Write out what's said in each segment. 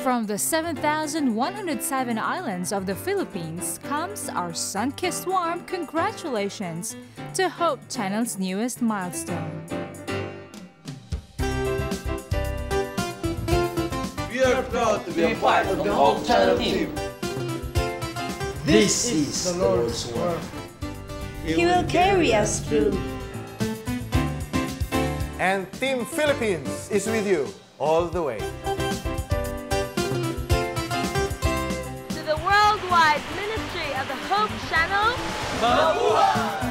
From the 7,107 islands of the Philippines comes our sun-kissed warm congratulations to Hope Channel's newest milestone. We are proud to be a part of the Hope Channel team. This is the Lord's work. He will carry us through. And Team Philippines is with you all the way. To the worldwide ministry of the Hope Channel, Mabuhay!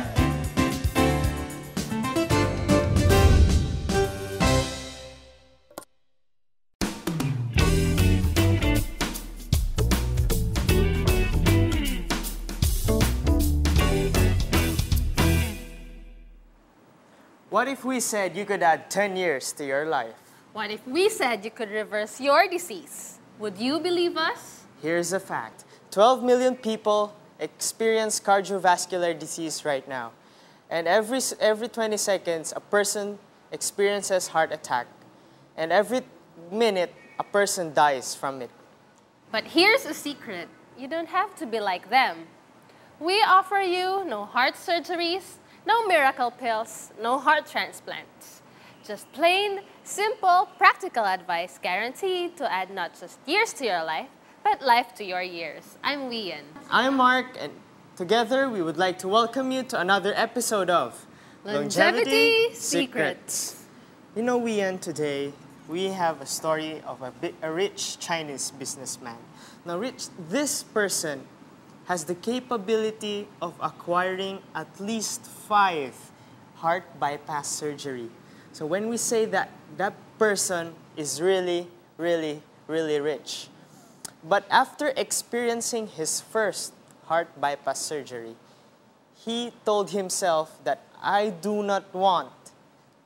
What if we said you could add 10 years to your life? What if we said you could reverse your disease? Would you believe us? Here's a fact. 12 million people experience cardiovascular disease right now. And every 20 seconds, a person experiences heart attack. And every minute, a person dies from it. But here's a secret. You don't have to be like them. We offer you no heart surgeries, no miracle pills, no heart transplants. Just plain, simple, practical advice guaranteed to add not just years to your life, but life to your years. I'm Weanne. I'm Mark, and together we would like to welcome you to another episode of Longevity Secrets. You know, Weanne, today we have a story of a rich Chinese businessman. Now, this person has the capability of acquiring at least 5 heart bypass surgery. So when we say that that person is really, really, really rich. But after experiencing his first heart bypass surgery, he told himself that I do not want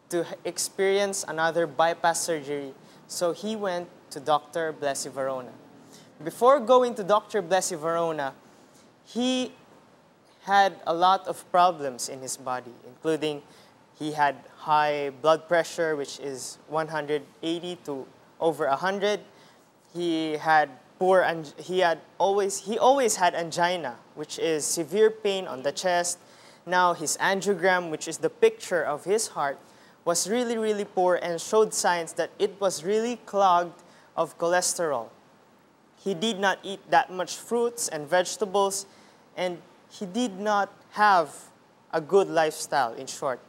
to experience another bypass surgery. So he went to Dr. Varona. Before going to Dr. Varona, he had a lot of problems in his body, including he had high blood pressure, which is 180 to over 100. He always had angina, which is severe pain on the chest. Now his angiogram, which is the picture of his heart, was really, really poor and showed signs that it was really clogged of cholesterol. He did not eat that much fruits and vegetables, and he did not have a good lifestyle, in short.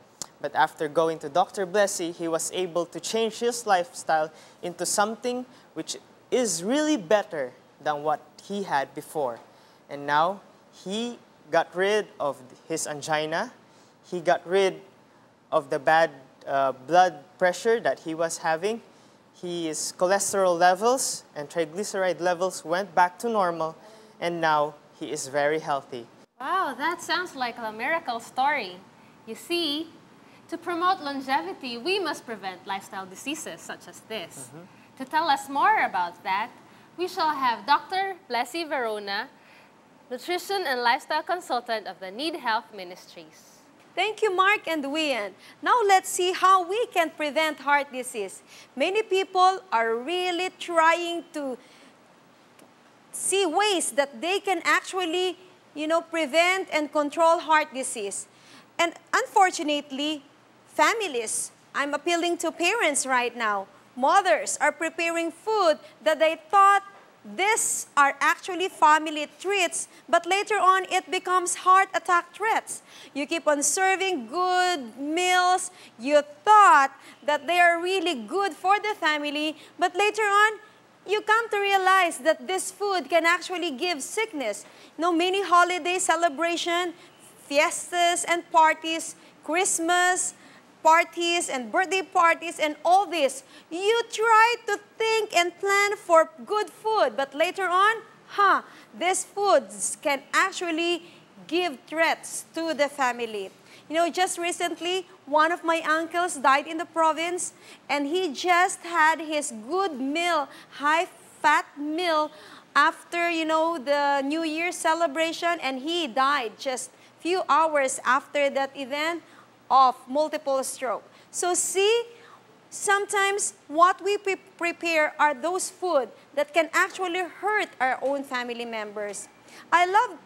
But after going to Dr. Blessy, he was able to change his lifestyle into something which is really better than what he had before. And now, he got rid of his angina, he got rid of the bad blood pressure that he was having. His cholesterol levels and triglyceride levels went back to normal, and now he is very healthy. Wow, that sounds like a miracle story. You see, to promote longevity, we must prevent lifestyle diseases such as this. To tell us more about that, we shall have Dr. Blessy Varona, nutrition and lifestyle consultant of the Need Health Ministries. Thank you, Mark and Weanne. Now let's see how we can prevent heart disease. Many people are really trying to see ways that they can actually, prevent and control heart disease. And unfortunately, families, I'm appealing to parents right now, mothers are preparing food that they thought these are actually family treats, but later on it becomes heart attack threats. You keep on serving good meals, you thought that they are really good for the family, but later on, you come to realize that this food can actually give sickness. Many holiday celebration, fiestas and parties, Christmas parties and birthday parties and all this. You try to think and plan for good food, but later on, these foods can actually give threats to the family. Just recently, one of my uncles died in the province, and he just had his good meal, high-fat meal, after, the New Year celebration, and he died just few hours after that event of multiple stroke. So see, sometimes what we prepare are those food that can actually hurt our own family members. I love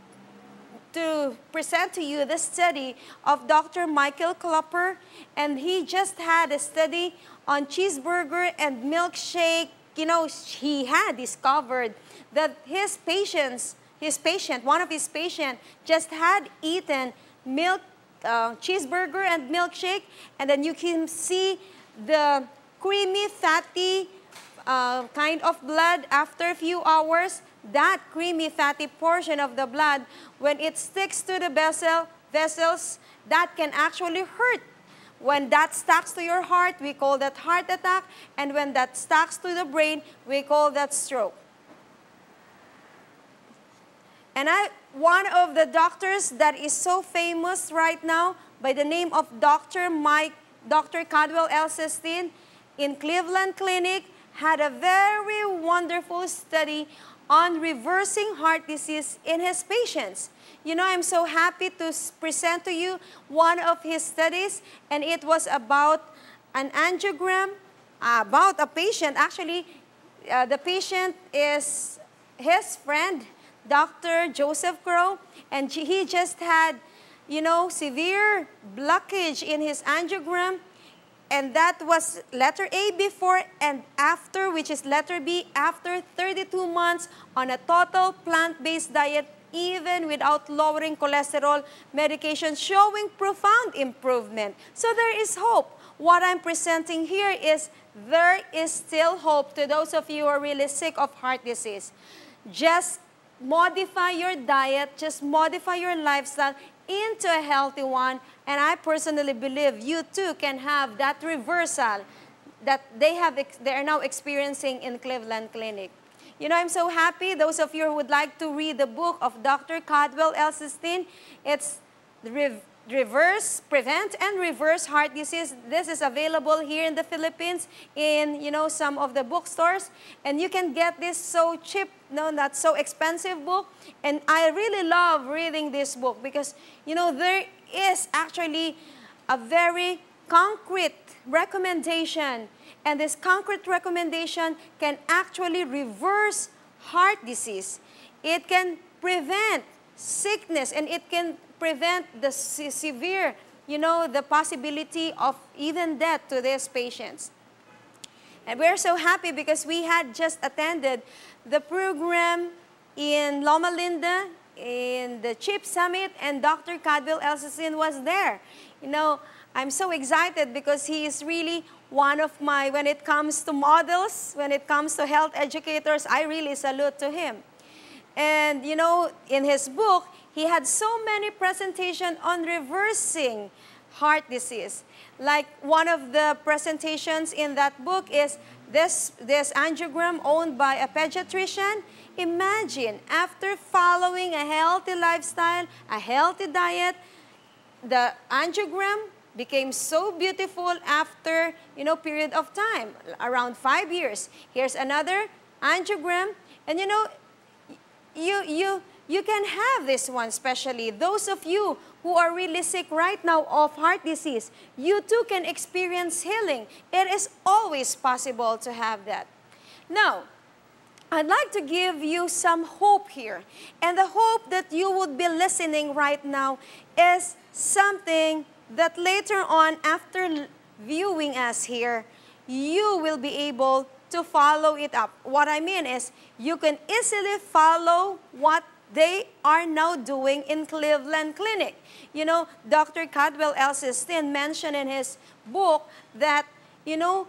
to present to you the study of Dr. Michael Klopper, and he just had a study on cheeseburger and milkshake. You know, he had discovered that one of his patients just had eaten cheeseburger and milkshake, and then you can see the creamy, fatty kind of blood after a few hours. That creamy, fatty portion of the blood, when it sticks to the vessels, that can actually hurt. When that sticks to your heart, we call that heart attack, and when that sticks to the brain, we call that stroke. And one of the doctors that is so famous right now, by the name of Dr. Cadwell L. Sistine, in Cleveland Clinic, had a very wonderful study on reversing heart disease in his patients. You know, I'm so happy to present to you one of his studies, and it was about an angiogram, about a patient. Actually, the patient is his friend, Dr. Joseph Crow, and he just had, you know, severe blockage in his angiogram, and that was letter A before and after, which is letter B after 32 months on a total plant-based diet, even without lowering cholesterol medication, showing profound improvement. So there is hope. What I'm presenting here is there is still hope to those of you who are really sick of heart disease. Just modify your diet, just modify your lifestyle into a healthy one, and I personally believe you too can have that reversal that they are now experiencing in Cleveland Clinic. You know, I'm so happy. Those of you who would like to read the book of Dr. Cadwell L. Sistine, it's Prevent and Reverse Heart Disease. This is available here in the Philippines in, you know, some of the bookstores. And you can get this so cheap, no, not so expensive book. And I really love reading this book because, you know, there is actually a very concrete recommendation. And this concrete recommendation can actually reverse heart disease. It can prevent sickness, and it can prevent the severe, you know, the possibility of even death to these patients. And we're so happy because we had just attended the program in Loma Linda in the CHIP Summit, and Dr. Cadwell L. Sistine was there. You know, I'm so excited because he is really one of my, when it comes to models, when it comes to health educators, I really salute to him. And, you know, in his book, he had so many presentations on reversing heart disease. Like one of the presentations in that book is this angiogram owned by a pediatrician. Imagine, after following a healthy lifestyle, a healthy diet, the angiogram became so beautiful after, you know, period of time, around 5 years. Here's another angiogram, and you know, you can have this one, especially those of you who are really sick right now of heart disease. You too can experience healing. It is always possible to have that. Now, I'd like to give you some hope here. And the hope that you would be listening right now is something that later on, after viewing us here, you will be able to follow it up. What I mean is, you can easily follow what they are now doing in Cleveland Clinic. You know, Dr. Cadwell L. Sistine mentioned in his book that, you know,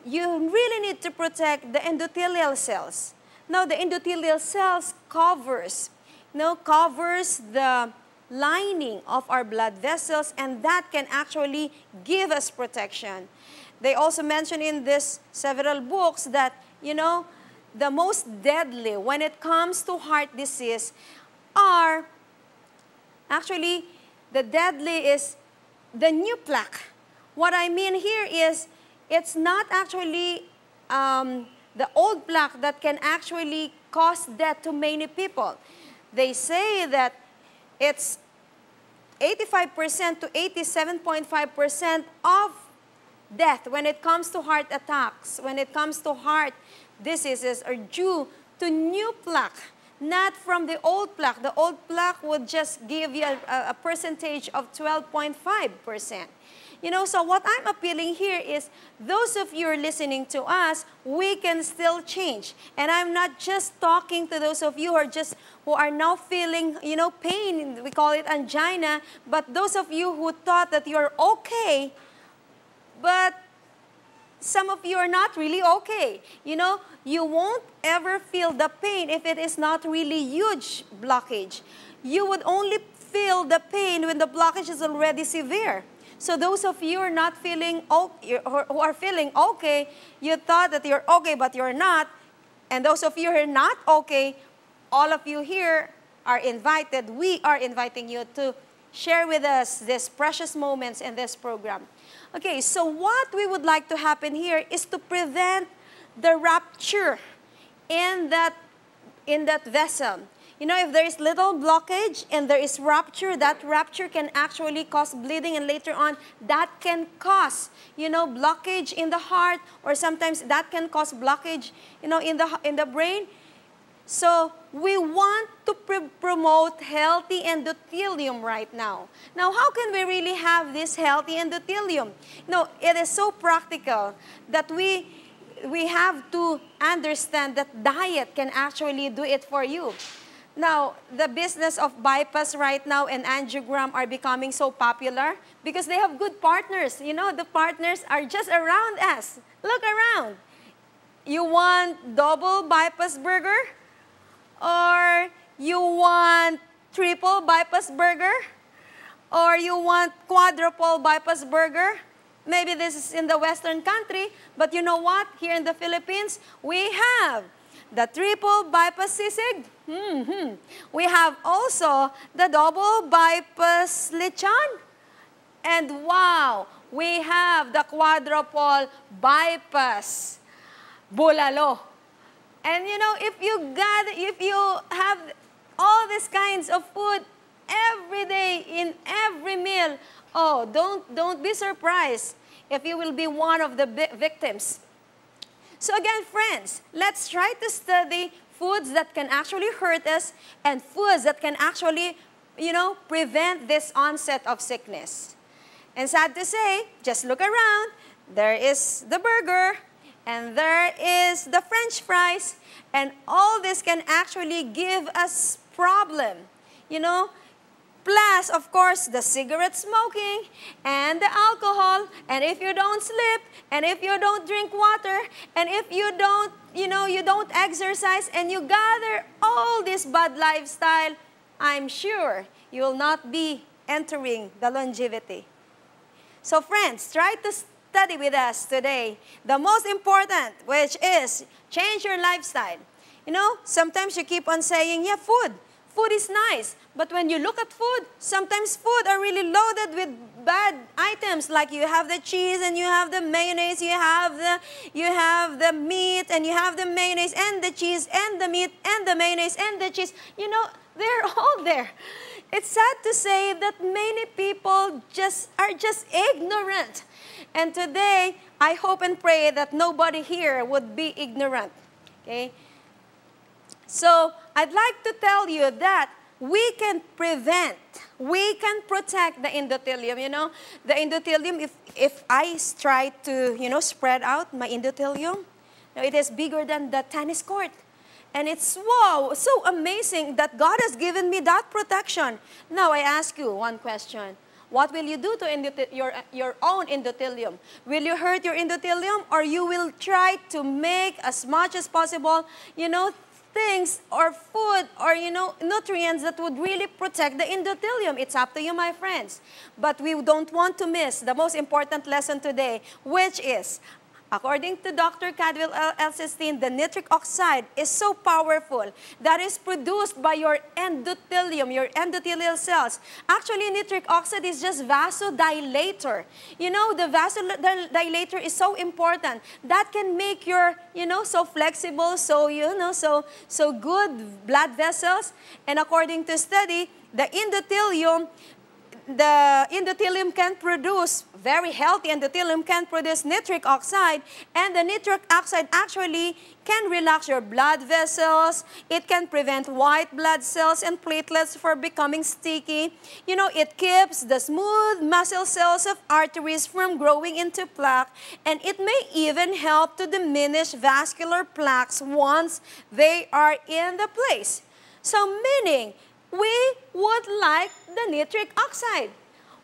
you really need to protect the endothelial cells. Now, the endothelial cells covers the lining of our blood vessels, and that can actually give us protection. They also mention in this several books that, you know, the most deadly when it comes to heart disease are actually, the deadly is the new plaque. What I mean here is, it's not actually the old plaque that can actually cause death to many people. They say that it's 85% to 87.5% of death, when it comes to heart attacks, when it comes to heart diseases, are due to new plaque, not from the old plaque. The old plaque would just give you a percentage of 12.5%. You know, so what I'm appealing here is those of you who are listening to us, we can still change. And I'm not just talking to those of you who are now feeling, you know, pain, we call it angina, but those of you who thought that you're okay, but some of you are not really okay. You know, you won't ever feel the pain if it is not really huge blockage. You would only feel the pain when the blockage is already severe. So those of you who are not feeling okay, who are feeling okay, you thought that you're okay, but you're not. And those of you who are not okay, all of you here are invited. We are inviting you to share with us these precious moments in this program. Okay, so what we would like to happen here is to prevent the rupture in that vessel. You know, if there is little blockage and there is rupture, that rupture can actually cause bleeding, and later on that can cause, you know, blockage in the heart, or sometimes that can cause blockage, you know, in the brain. So we want to promote healthy endothelium right now. Now, how can we really have this healthy endothelium? No, it is so practical that we have to understand that diet can actually do it for you. Now, the business of bypass right now and angiogram are becoming so popular because they have good partners. You know, the partners are just around us. Look around. You want double bypass burger? Or you want triple bypass burger? Or you want quadruple bypass burger? Maybe this is in the Western country, but you know what? Here in the Philippines, we have the triple bypass sisig. We have also the double bypass lechon. And wow, we have the quadruple bypass bulalo. And you know, if you have all these kinds of food every day in every meal, oh, don't be surprised if you will be one of the victims. So again, friends, let's try to study foods that can actually hurt us and foods that can actually, you know, prevent this onset of sickness. And sad to say, just look around. There is the burger, and there is the French fries, and all this can actually give us problem, you know. Plus, of course, the cigarette smoking and the alcohol, and if you don't sleep, and if you don't drink water, and if you don't, you know, you don't exercise, and you gather all this bad lifestyle, I'm sure you will not be entering the longevity. So friends, try to study with us today the most important, which is change your lifestyle. You know, sometimes you keep on saying, yeah, food is nice. But when you look at food, sometimes food are really loaded with bad items. Like you have the cheese and you have the mayonnaise, you have the meat and you have the mayonnaise and the cheese and the meat and the mayonnaise and the cheese. You know, they're all there. It's sad to say that many people are just ignorant. And today, I hope and pray that nobody here would be ignorant. Okay? So, I'd like to tell you that we can prevent, we can protect the endothelium. You know, the endothelium, if I try to, you know, spread out my endothelium, it is bigger than the tennis court. And it's, wow, so amazing that God has given me that protection. Now, I ask you one question. What will you do to your own endothelium? Will you hurt your endothelium, or you will try to make as much as possible, you know, things or food or, you know, nutrients that would really protect the endothelium? It's up to you, my friends. But we don't want to miss the most important lesson today, which is, according to Dr. Cadwell Elsenstein, the nitric oxide is so powerful that is produced by your endothelium, your endothelial cells. Actually, nitric oxide is just vasodilator. You know, the vasodilator is so important. That can make your, you know, so flexible, so, you know, so good blood vessels. And according to study, the endothelium, the endothelium can produce, very healthy endothelium can produce nitric oxide, and the nitric oxide actually can relax your blood vessels. It can prevent white blood cells and platelets from becoming sticky. You know, it keeps the smooth muscle cells of arteries from growing into plaque, and it may even help to diminish vascular plaques once they are in the place. So meaning, we would like the nitric oxide.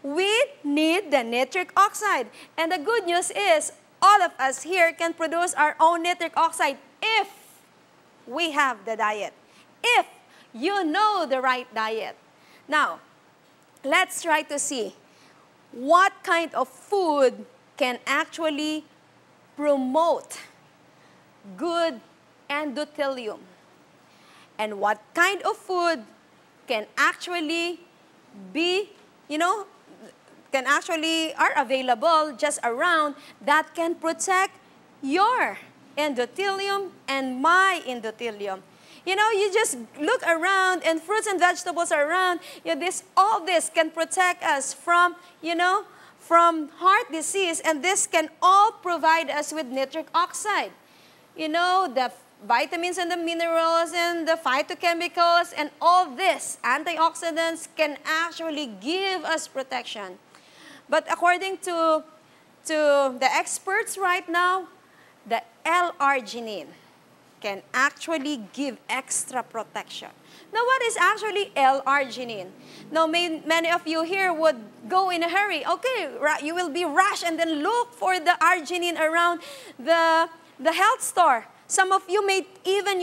We need the nitric oxide. And the good news is, all of us here can produce our own nitric oxide if we have the diet. If you know the right diet. Now, let's try to see what kind of food can actually promote good endothelium. And what kind of food can actually be, can actually are available just around that can protect your endothelium and my endothelium. You know, you just look around and fruits and vegetables are around. All this can protect us from, from heart disease, and this can all provide us with nitric oxide. You know, the vitamins and the minerals and the phytochemicals and all this, antioxidants, can actually give us protection. But according to the experts right now, the L-arginine can actually give extra protection. Now, what is actually L-arginine? Now, many of you here would go in a hurry. Okay, you will be rushed and then look for the arginine around the health store. Some of you may even,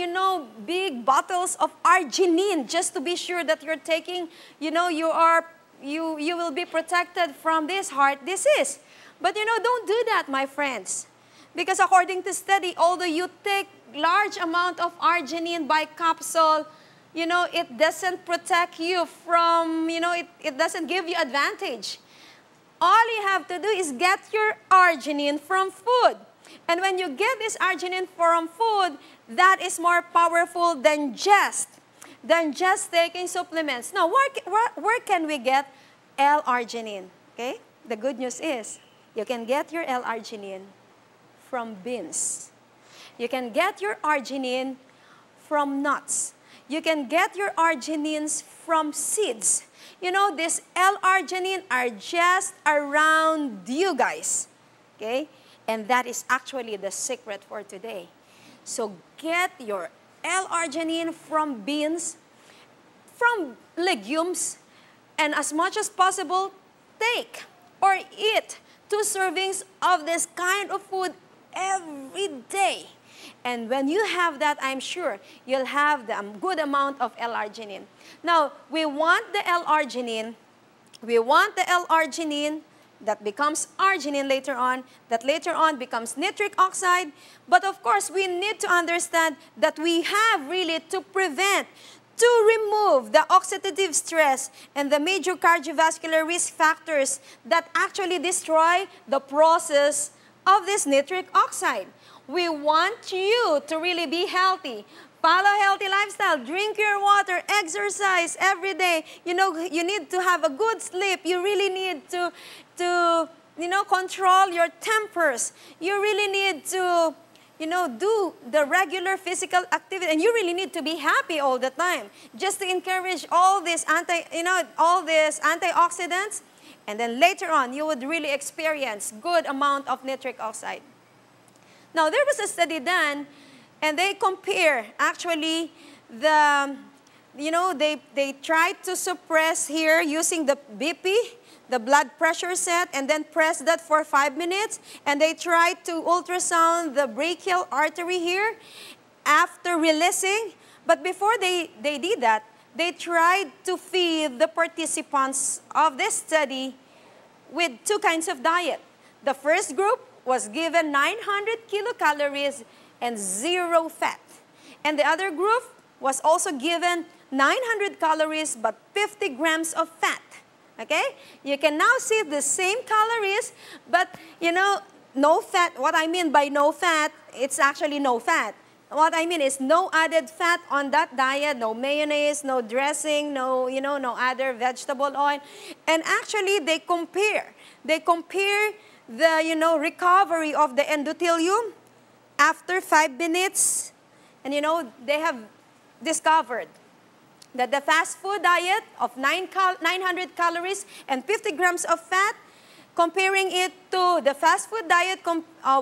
big bottles of arginine just to be sure that you're taking, you will be protected from this heart disease. But, don't do that, my friends. Because according to study, although you take large amount of arginine by capsule, it doesn't protect you from, it doesn't give you advantage. All you have to do is get your arginine from food. And when you get this arginine from food, that is more powerful than just taking supplements. Now, where can we get L-arginine? Okay? The good news is, you can get your L-arginine from beans. You can get your arginine from nuts. You can get your arginines from seeds. This L-arginine are just around you guys. Okay? And that is actually the secret for today. So get your L-arginine from beans, from legumes, and as much as possible, take or eat 2 servings of this kind of food every day. And when you have that, I'm sure you'll have the good amount of L-arginine. Now, we want the L-arginine that becomes arginine later on, that later on becomes nitric oxide. But of course, we need to understand that we have really to prevent, to remove the oxidative stress and the major cardiovascular risk factors that actually destroy the process of this nitric oxide. We want you to really be healthy. Follow healthy lifestyle, drink your water, exercise every day. You need to have a good sleep. You really need to control your tempers. You really need to, do the regular physical activity. And you really need to be happy all the time, just to encourage all these antioxidants. And then later on, you would really experience good amount of nitric oxide. Now, there was a study done, and they compare actually they tried to suppress here using the BP, the blood pressure set, and then press that for 5 minutes. And they tried to ultrasound the brachial artery here after releasing. But before they did that, they tried to feed the participants of this study with 2 kinds of diet. The first group was given 900 kilocalories and 0 fat. And the other group was also given 900 calories but 50 grams of fat. Okay? You can now see the same calories, but no fat. What I mean by no fat, it's actually no fat. what I mean is no added fat on that diet, no mayonnaise, no dressing, no, no other vegetable oil. And actually, they compare the, recovery of the endothelium after 5 minutes. And, they have discovered that the fast food diet of 900 calories and 50 grams of fat, comparing it to the fast food diet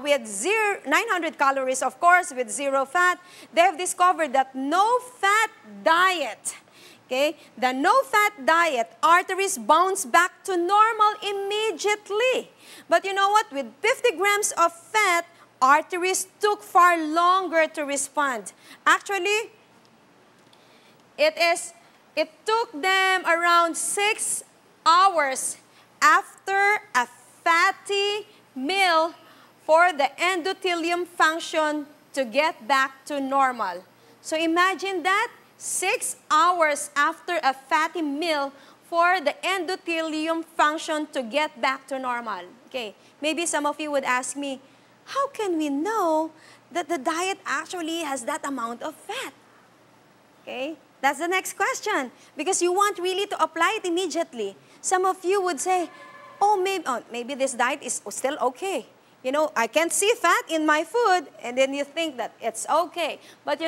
with 900 calories, of course, with 0 fat, they have discovered that no-fat diet, okay, the no-fat diet, arteries bounce back to normal immediately. But you know what? With 50 grams of fat, arteries took far longer to respond. Actually, it took them around 6 hours after a fatty meal for the endothelium function to get back to normal. So imagine that, 6 hours after a fatty meal for the endothelium function to get back to normal. Okay, maybe some of you would ask me, how can we know that the diet actually has that amount of fat? Okay, that's the next question, because you want really to apply it immediately. Some of you would say, maybe this diet is still okay. I can see fat in my food, and then you think that it's okay. But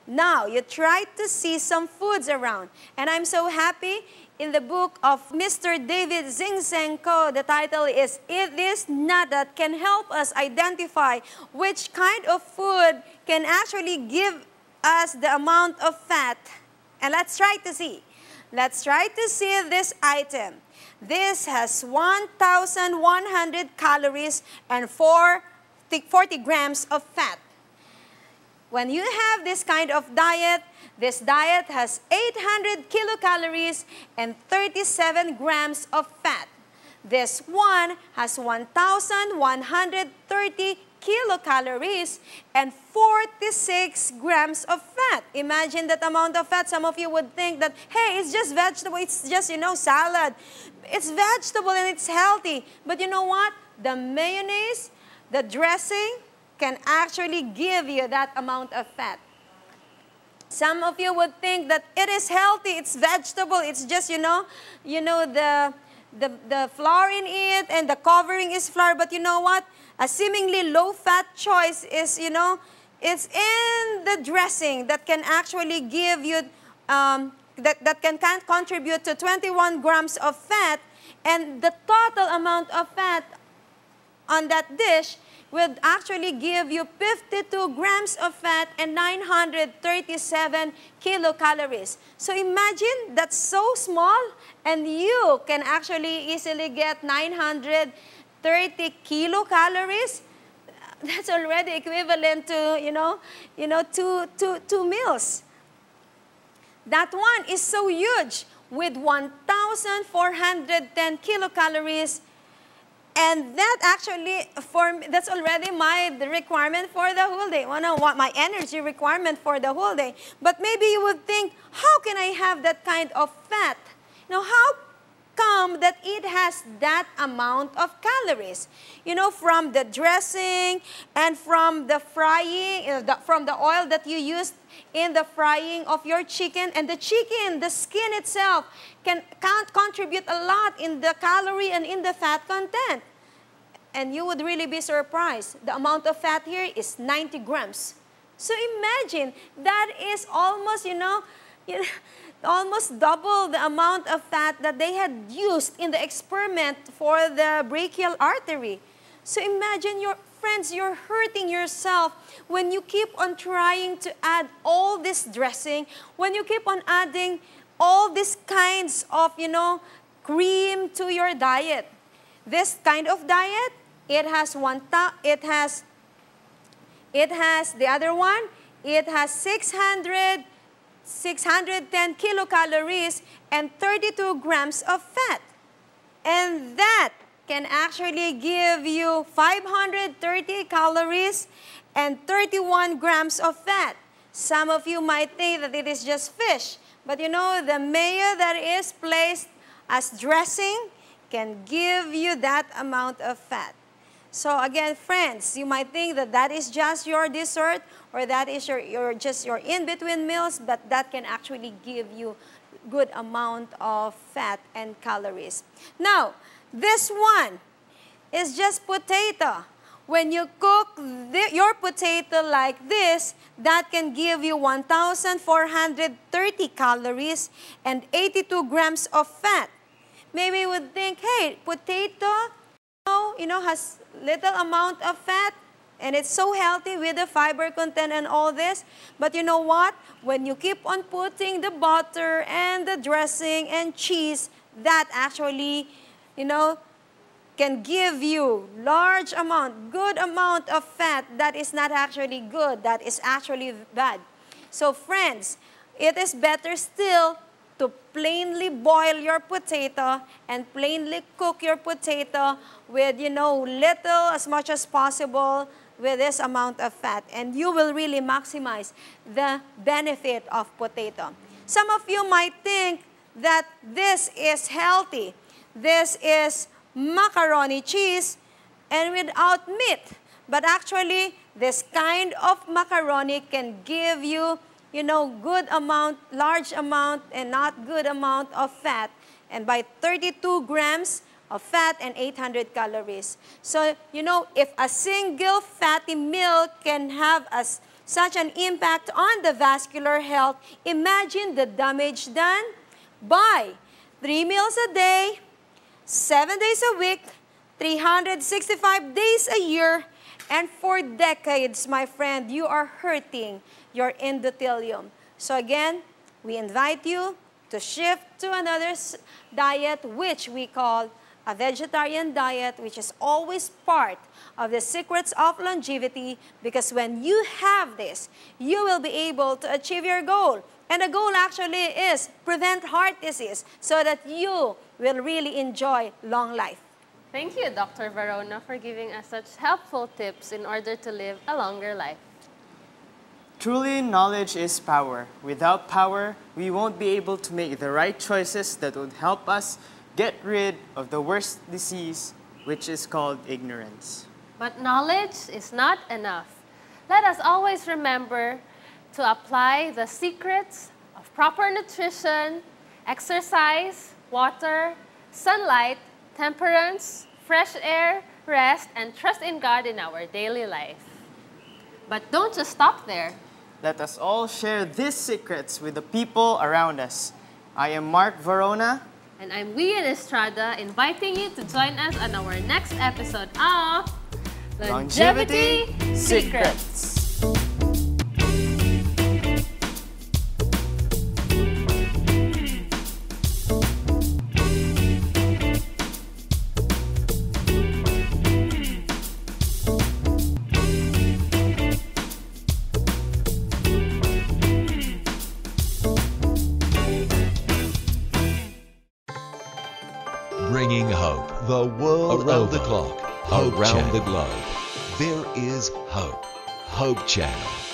now you try to see some foods around. And I'm so happy, in the book of Mr. David Zinczenko, the title is, "Eat This, Not That," can help us identify which kind of food can actually give us the amount of fat. And let's try to see. Let's try to see this item. This has 1,100 calories and 40 grams of fat. When you have this kind of diet, this diet has 800 kilocalories and 37 grams of fat. This one has 1,130 kilocalories and 46 grams of fat. Imagine that amount of fat. Some of you would think that, hey, it's just vegetable, it's just, salad. It's vegetable and it's healthy. But you know what? The mayonnaise, the dressing, can actually give you that amount of fat. Some of you would think that it is healthy, it's vegetable, it's just, the flour in it and the covering is flour. But you know what? A seemingly low-fat choice is, it's in the dressing that can actually give you, that can contribute to 21 grams of fat, and the total amount of fat on that dish will actually give you 52 grams of fat and 937 kilocalories. So imagine that's so small, and you can actually easily get 930 kilocalories. That's already equivalent to, two meals. That one is so huge with 1,410 kilocalories. And that actually, that's already the requirement for the whole day. What my energy requirement for the whole day. But maybe you would think, how can I have that kind of fat? How come that it has that amount of calories? From the dressing and from the frying, from the oil that you used in the frying of your chicken. And the chicken, the skin itself, can't contribute a lot in the calorie and in the fat content. And you would really be surprised. The amount of fat here is 90 grams. So imagine, that is almost, almost double the amount of fat that they had used in the experiment for the brachial artery. So imagine, friends, you're hurting yourself when you keep on trying to add all this dressing, when you keep on adding all these kinds of, cream to your diet. This kind of diet, it has the other one, it has 610 kilocalories and 32 grams of fat. And that can actually give you 530 calories and 31 grams of fat. Some of you might think that it is just fish. But the mayo that is placed as dressing can give you that amount of fat. So again, friends, you might think that that is just your dessert or that is just your in-between meals, but that can actually give you good amount of fat and calories. Now, this one is just potato. When you cook your potato like this, that can give you 1,430 calories and 82 grams of fat. Maybe you would think, hey, potato, has little amount of fat and it's so healthy with the fiber content and all this. But you know what? When you keep on putting the butter and the dressing and cheese, that actually, can give you good amount of fat that is not actually good, that is actually bad. So friends, it is better still to plainly boil your potato and plainly cook your potato with, little as much as possible with this amount of fat. And you will really maximize the benefit of potato. Some of you might think that this is healthy. This is macaroni cheese and without meat. But actually, this kind of macaroni can give you, good amount, large amount, and not good amount of fat. And by 32 grams of fat and 800 calories. So, if a single fatty meal can have such an impact on the vascular health, imagine the damage done by 3 meals a day, 7 days a week, 365 days a year, and for decades, my friend, you are hurting your endothelium. So again, we invite you to shift to another diet, which we call a vegetarian diet, which is always part of the secrets of longevity, because when you have this, you will be able to achieve your goal. And the goal actually is prevent heart disease so that you will really enjoy long life. Thank you, Dr. Varona, for giving us such helpful tips in order to live a longer life. Truly, knowledge is power. Without power, we won't be able to make the right choices that would help us get rid of the worst disease, which is called ignorance. But knowledge is not enough. Let us always remember to apply the secrets of proper nutrition, exercise, water, sunlight, temperance, fresh air, rest, and trust in God in our daily life. But don't just stop there. Let us all share these secrets with the people around us. I am Mark Varona. And I'm Weanne Estrada, inviting you to join us on our next episode of Longevity Secrets. Bringing hope the world around the clock, around the globe. There is hope. Hope Channel.